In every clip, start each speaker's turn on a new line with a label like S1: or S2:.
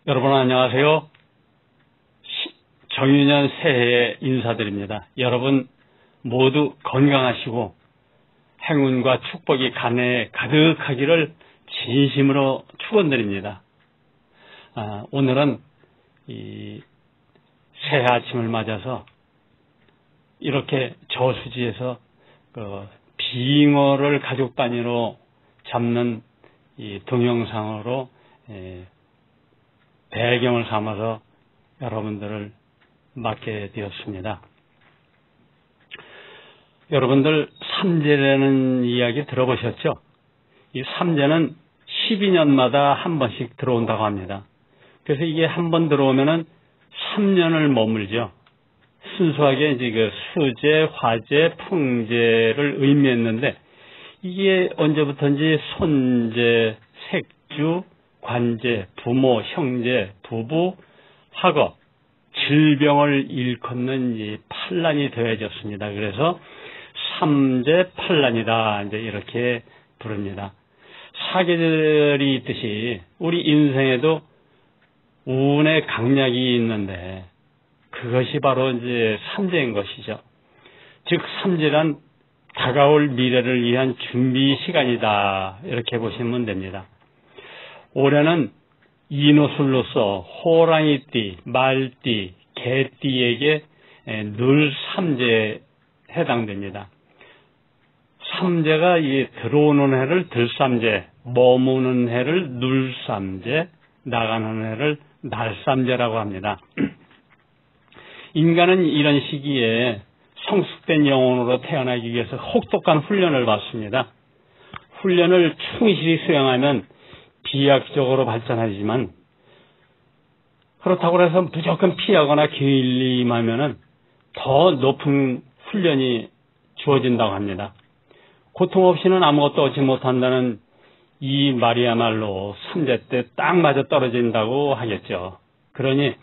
S1: 여러분 안녕하세요. 정유년 새해에 인사드립니다. 여러분 모두 건강하시고 행운과 축복이 간에 가득하기를 진심으로 축원드립니다. 오늘은 이 새해 아침을 맞아서 이렇게 저수지에서 빙어를 가족 단위로 잡는 이 동영상으로 배경을 삼아서 여러분들을 맡게 되었습니다. 여러분들 삼재라는 이야기 들어보셨죠? 이 삼재는 12년마다 한 번씩 들어온다고 합니다. 그래서 이게 한 번 들어오면은 3년을 머물죠. 순수하게 이제 그 수재, 화재, 풍재를 의미했는데 이게 언제부터인지 손재, 색주, 관재, 부모, 형제, 부부, 학업, 질병을 일컫는 이 판란이 되어졌습니다. 그래서 삼재 판란이다 이제 이렇게 부릅니다. 사계절이 있듯이 우리 인생에도 운의 강약이 있는데 그것이 바로 이제 삼재인 것이죠. 즉 삼재란 다가올 미래를 위한 준비 시간이다 이렇게 보시면 됩니다. 올해는 인호술로서 호랑이띠, 말띠, 개띠에게 늘 삼재에 해당됩니다. 삼재가 이 들어오는 해를 들삼재, 머무는 해를 눌삼재, 나가는 해를 날삼재라고 합니다. 인간은 이런 시기에 성숙된 영혼으로 태어나기 위해서 혹독한 훈련을 받습니다. 훈련을 충실히 수행하면 비약적으로 발전하지만 그렇다고 해서 무조건 피하거나 게을리하면은 더 높은 훈련이 주어진다고 합니다. 고통 없이는 아무것도 얻지 못한다는 이 말이야말로 삼재 때 딱 맞아 떨어진다고 하겠죠. 그러니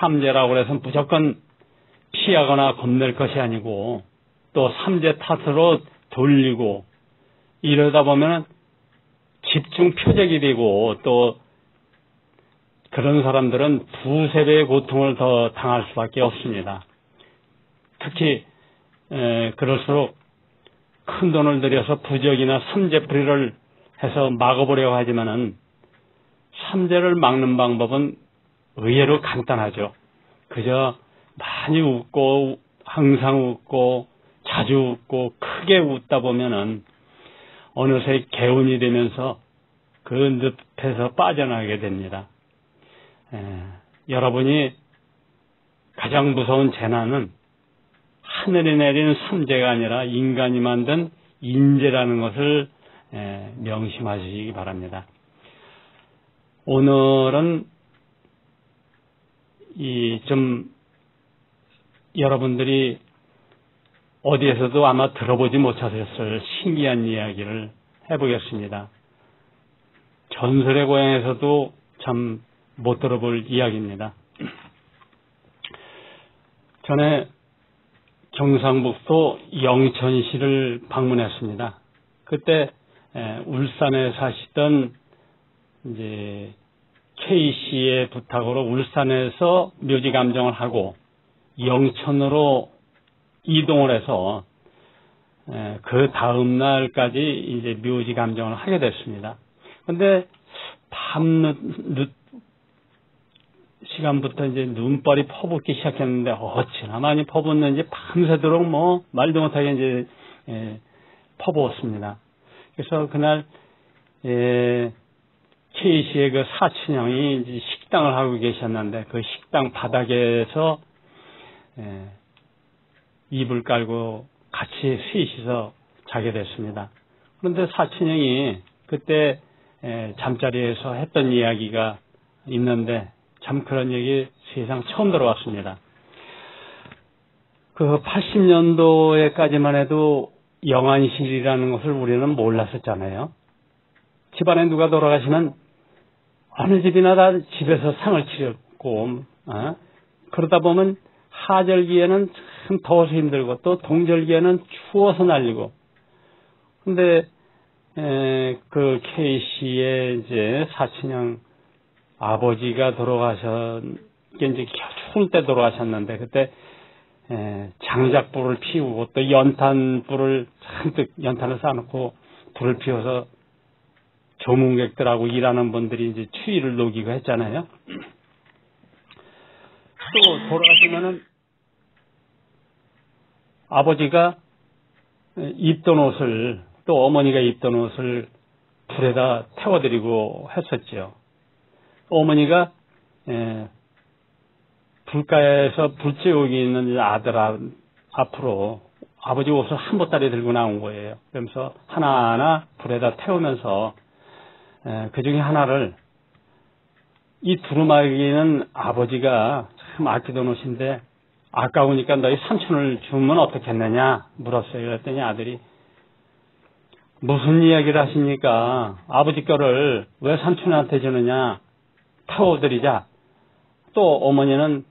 S1: 삼재라고 해서 무조건 피하거나 겁낼 것이 아니고 또 삼재 탓으로 돌리고 이러다 보면은 집중 표적이 되고 또 그런 사람들은 두세 배의 고통을 더 당할 수밖에 없습니다. 특히 그럴수록 큰 돈을 들여서 부적이나 삼재풀이를 해서 막아보려고 하지만은 삼재를 막는 방법은 의외로 간단하죠. 그저 많이 웃고 항상 웃고 자주 웃고 크게 웃다 보면은 어느새 개운이 되면서 그 늪에서 빠져나가게 됩니다. 여러분이 가장 무서운 재난은 하늘이 내린 삼재가 아니라 인간이 만든 인재라는 것을 명심하시기 바랍니다. 오늘은 여러분들이 어디에서도 아마 들어보지 못하셨을 신기한 이야기를 해보겠습니다. 전설의 고향에서도 참 못 들어볼 이야기입니다. 전에 경상북도 영천시를 방문했습니다. 그때 울산에 사시던 이제 K씨의 부탁으로 울산에서 묘지 감정을 하고 영천으로 이동을 해서 그 다음 날까지 이제 묘지 감정을 하게 됐습니다. 그런데 밤늦 시간부터 이제 눈발이 퍼붓기 시작했는데 어찌나 많이 퍼붓는지 밤새도록 말도 못하게 이제 퍼부었습니다. 그래서 그날 K씨의 그 사촌형이 이제 식당을 하고 계셨는데 그 식당 바닥에서 이불 깔고 같이 셋이서 자게 됐습니다. 그런데 사촌형이 그때 잠자리에서 했던 이야기가 있는데 참 그런 얘기 세상 처음 들어봤습니다. 그 80년도에까지만 해도 영안실이라는 것을 우리는 몰랐었잖아요. 집안에 누가 돌아가시면 어느 집이나 다 집에서 상을 치렀고 그러다 보면 하절기에는 참 더워서 힘들고 또 동절기에는 추워서 날리고 근데 그 K씨의 이제 사친형 아버지가 이제 추운 때 돌아가셨는데, 그때, 장작불을 피우고 또 연탄불을 잔뜩 연탄을 쌓아놓고 불을 피워서 조문객들하고 일하는 분들이 이제 추위를 녹이고 했잖아요. 또 돌아가시면은 아버지가 입던 옷을, 또 어머니가 입던 옷을 불에다 태워드리고 했었죠. 어머니가 불가에서 불쬐우기 있는 아들 앞으로 아버지 옷을 한 보따리 들고 나온 거예요. 그러면서 하나하나 불에다 태우면서 그 중에 하나를, 이 두루마기는 아버지가 참 아끼던 옷인데 아까우니까 너희 삼촌을 주면 어떻겠느냐 물었어요. 그랬더니 아들이, 무슨 이야기를 하십니까? 아버지 거를 왜 삼촌한테 주느냐? 태워드리자. 또 어머니는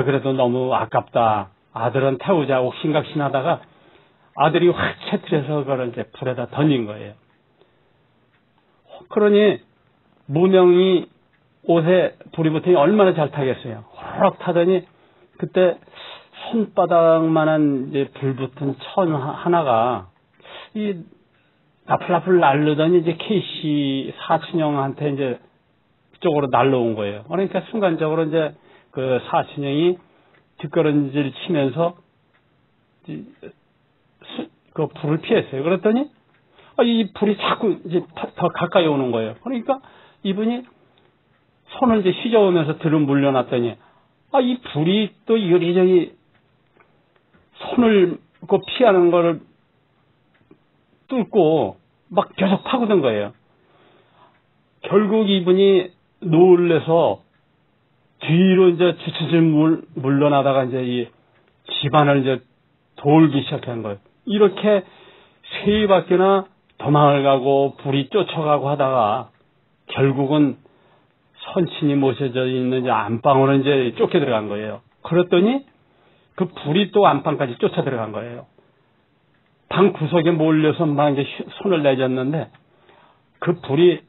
S1: 그래도 너무 아깝다. 아들은 태우자고 옥신각신하다가 아들이 확 채틀해서 그걸 이제 불에다 던진 거예요. 그러니 무명이 옷에 불이 붙으니 얼마나 잘 타겠어요. 호록 타더니 그때 손바닥만한 이제 불 붙은 천 하나가 이 나풀나풀 날르더니 이제 케이씨 사촌형한테 이제 쪽으로 날라온 거예요. 그러니까 순간적으로 이제 그 사촌형이 뒷걸음질 치면서 그 불을 피했어요. 그랬더니 이 불이 자꾸 이제 더 가까이 오는 거예요. 그러니까 이분이 손을 이제 휘저으면서 들을 물려놨더니 이 불이 또 여기저기 손을 그 피하는 걸 뚫고 막 계속 파고든 거예요. 결국 이분이 놀래서 뒤로 이제 주춤 물러나다가 이제 이 집안을 이제 돌기 시작한 거예요. 이렇게 세 바퀴나 도망을 가고 불이 쫓아가고 하다가 결국은 선친이 모셔져 있는 이제 안방으로 이제 쫓겨 들어간 거예요. 그랬더니 그 불이 또 안방까지 쫓아 들어간 거예요. 방 구석에 몰려서 막 이제 손을 내줬는데 그 불이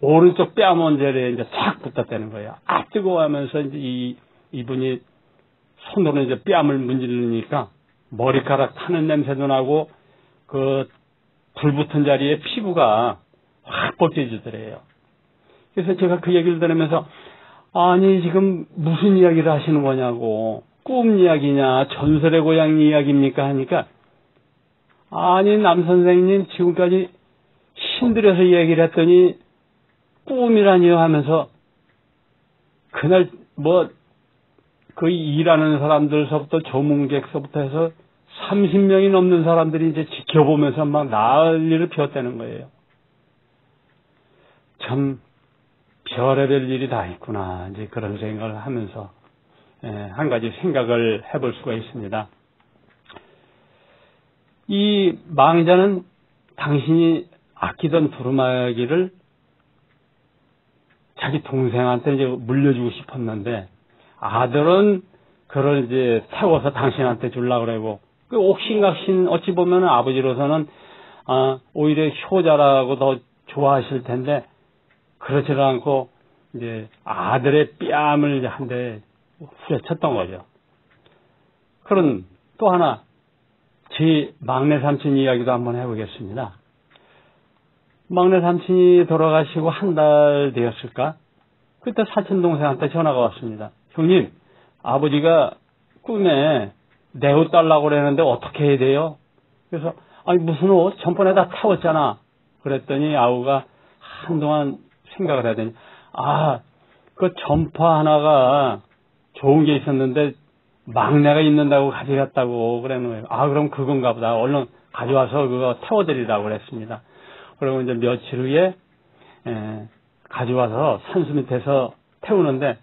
S1: 오른쪽 뺨 언저리에 이제 탁 붙었다는 거예요. 뜨거워 하면서 이제 이분이 손으로 이제 뺨을 문지르니까 머리카락 타는 냄새도 나고 그 불 붙은 자리에 피부가 확 벗겨지더래요. 그래서 제가 그 얘기를 들으면서 아니 지금 무슨 이야기를 하시는 거냐고, 꿈 이야기냐 전설의 고향 이야기입니까 하니까 아니 남 선생님 지금까지 신들여서 얘기를 했더니 꿈이라니요 하면서 그날 그 일하는 사람들서부터 조문객서부터 해서 30명이 넘는 사람들이 이제 지켜보면서 막 난리를 피웠다는 거예요. 참 별의별 일이 다 있구나 이제 그런 생각을 하면서 한 가지 생각을 해볼 수가 있습니다. 이 망자는 당신이 아끼던 두루마기를 자기 동생한테 이제 물려주고 싶었는데 아들은 그걸 이제 태워서 당신한테 주려고 그러고, 그 옥신각신 어찌 보면 아버지로서는 오히려 효자라고 더 좋아하실 텐데 그렇지를 않고 이제 아들의 뺨을 한 대 후려쳤던 거죠. 그런 또 하나 제 막내 삼촌 이야기도 한번 해보겠습니다. 막내 삼촌이 돌아가시고 한 달 되었을까? 그때 사촌 동생한테 전화가 왔습니다. 형님, 아버지가 꿈에 내 옷 달라고 그러는데 어떻게 해야 돼요? 그래서 아니 무슨 옷? 전번에 다 태웠잖아. 그랬더니 아우가 한동안 생각을 하더니 그 점퍼 하나가 좋은 게 있었는데 막내가 입는다고 가져갔다고 그러는 거예요. 그럼 그건가 보다. 얼른 가져와서 그거 태워드리라고 그랬습니다. 그리고 이제 며칠 후에 가져와서 산수 밑에서 태우는데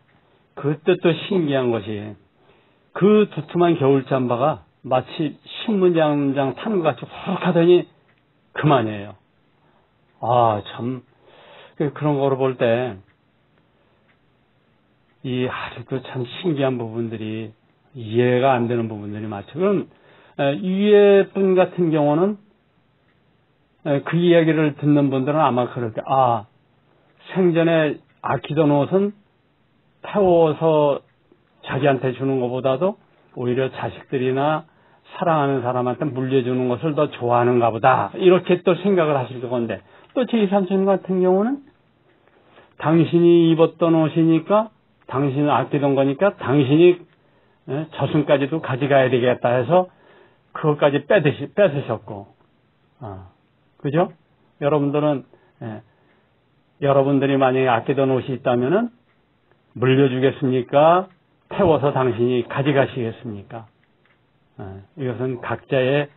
S1: 그때 또 신기한 것이 그 두툼한 겨울 잠바가 마치 신문장장 타는 것 같이 훅 하더니 그만이에요. 참 그런 거로 볼 때 이 아주 그 참 신기한 부분들이 이해가 안 되는 부분들이 많죠. 그럼 위에 분 같은 경우는 그 이야기를 듣는 분들은 아마 그럴 때 생전에 아끼던 옷은 태워서 자기한테 주는 것보다도 오히려 자식들이나 사랑하는 사람한테 물려주는 것을 더 좋아하는가 보다. 이렇게 또 생각을 하실 건데, 또 제2삼촌 같은 경우는 당신이 입었던 옷이니까, 당신이 아끼던 거니까 당신이 저승까지도 가져가야 되겠다 해서 그것까지 뺏으셨고, 그죠? 여러분들은, 여러분들이 만약에 아끼던 옷이 있다면은 물려주겠습니까? 태워서 당신이 가져가시겠습니까? 이것은 각자의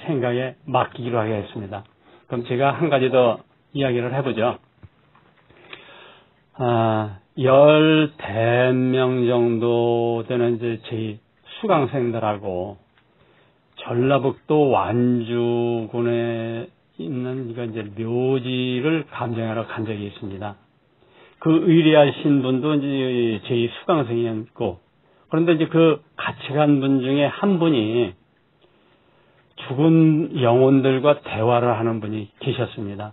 S1: 생각에 맡기기로 하겠습니다. 그럼 제가 한 가지 더 이야기를 해보죠. 10명 정도 되는 이제 저희 수강생들하고 전라북도 완주군에 있는 이제 묘지를 감정하러 간 적이 있습니다. 그 의뢰하신 분도 이제 저희 수강생이었고, 그런데 이제 그 같이 간 분 중에 한 분이 죽은 영혼들과 대화를 하는 분이 계셨습니다.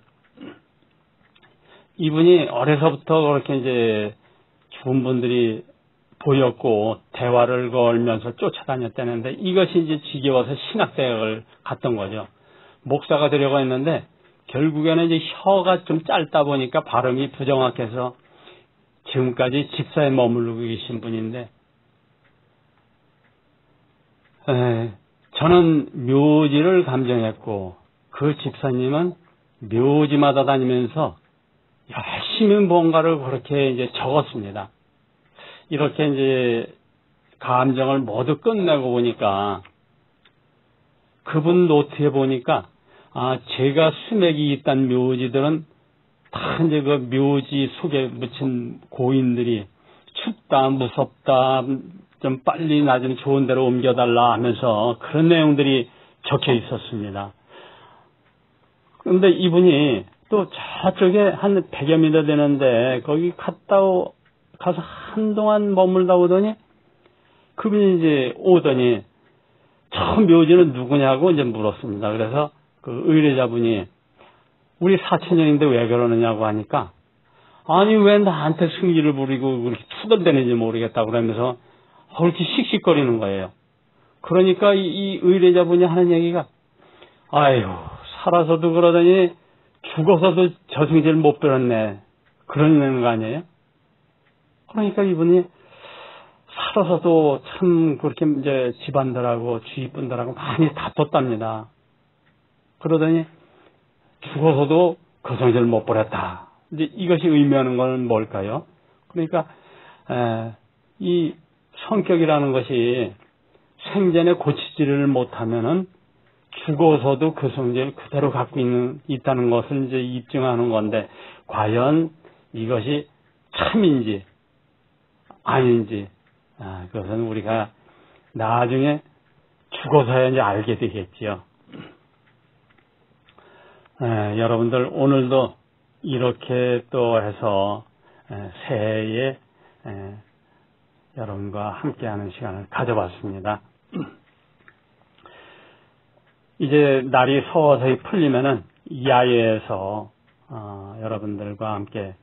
S1: 이분이 어려서부터 그렇게 이제 죽은 분들이 보였고 대화를 걸면서 쫓아다녔다는데, 이것이 이제 지겨워서 신학대학을 갔던 거죠. 목사가 되려고 했는데 결국에는 이제 혀가 좀 짧다 보니까 발음이 부정확해서 지금까지 집사에 머무르고 계신 분인데, 저는 묘지를 감정했고 그 집사님은 묘지마다 다니면서 열심히 뭔가를 그렇게 이제 적었습니다. 이렇게 이제 감정을 모두 끝내고 보니까 그분 노트에 보니까 제가 수맥이 있던 묘지들은 다 이제 그 묘지 속에 묻힌 고인들이 춥다, 무섭다, 좀 빨리 나 좀 좋은 데로 옮겨달라 하면서 그런 내용들이 적혀 있었습니다. 그런데 이분이 또 저쪽에 한 100여 미터 되는데 거기 가서 한동안 머물다 오더니 그분이 이제 오더니 처음 묘지는 누구냐고 이제 물었습니다. 그래서 그 의뢰자분이 우리 사촌형인데 왜 그러느냐고 하니까, 아니 왜 나한테 승기를 부리고 그렇게 투덜대는지 모르겠다 그러면서 그렇게 씩씩거리는 거예요. 그러니까 이 의뢰자분이 하는 얘기가, 아유 살아서도 그러더니 죽어서도 저승질 못 배웠네, 그러는 거 아니에요? 그러니까 이분이 살아서도 참 그렇게 이제 집안들하고 주위 분들하고 많이 다퉜답니다. 그러더니 죽어서도 거성질 못 버렸다. 이제 이것이 의미하는 건 뭘까요? 그러니까 이 성격이라는 것이 생전에 고치지를 못하면은 죽어서도 그 성질 그대로 갖고 있다는 것을 이제 입증하는 건데, 과연 이것이 참인지 아닌지, 그것은 우리가 나중에 죽어서야 이제 알게 되겠지요. 여러분들 오늘도 이렇게 또 해서 새해에 여러분과 함께하는 시간을 가져봤습니다. 이제 날이 서서히 풀리면은 야외에서 여러분들과 함께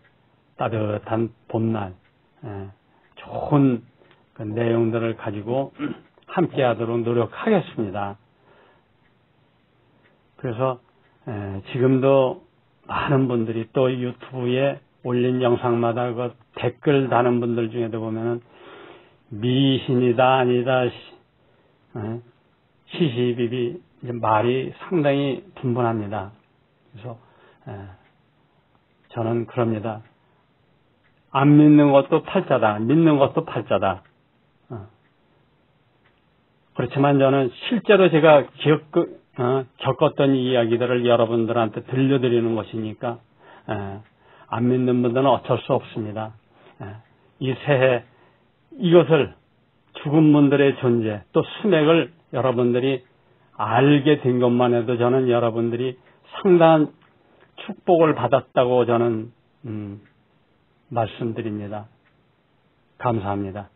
S1: 따뜻한 봄날 좋은 그 내용들을 가지고 함께하도록 노력하겠습니다. 그래서 지금도 많은 분들이 또 유튜브에 올린 영상마다 그 댓글 다는 분들 중에도 보면은 미신이다 아니다 시시비비 말이 상당히 분분합니다. 그래서 저는 그럽니다. 안 믿는 것도 팔자다, 믿는 것도 팔자다. 그렇지만 저는 실제로 제가 겪었던 이야기들을 여러분들한테 들려드리는 것이니까 안 믿는 분들은 어쩔 수 없습니다. 이 새해 이것을 죽은 분들의 존재 또 수맥을 여러분들이 알게 된 것만 해도 저는 여러분들이 상당한 축복을 받았다고 저는 말씀드립니다. 감사합니다.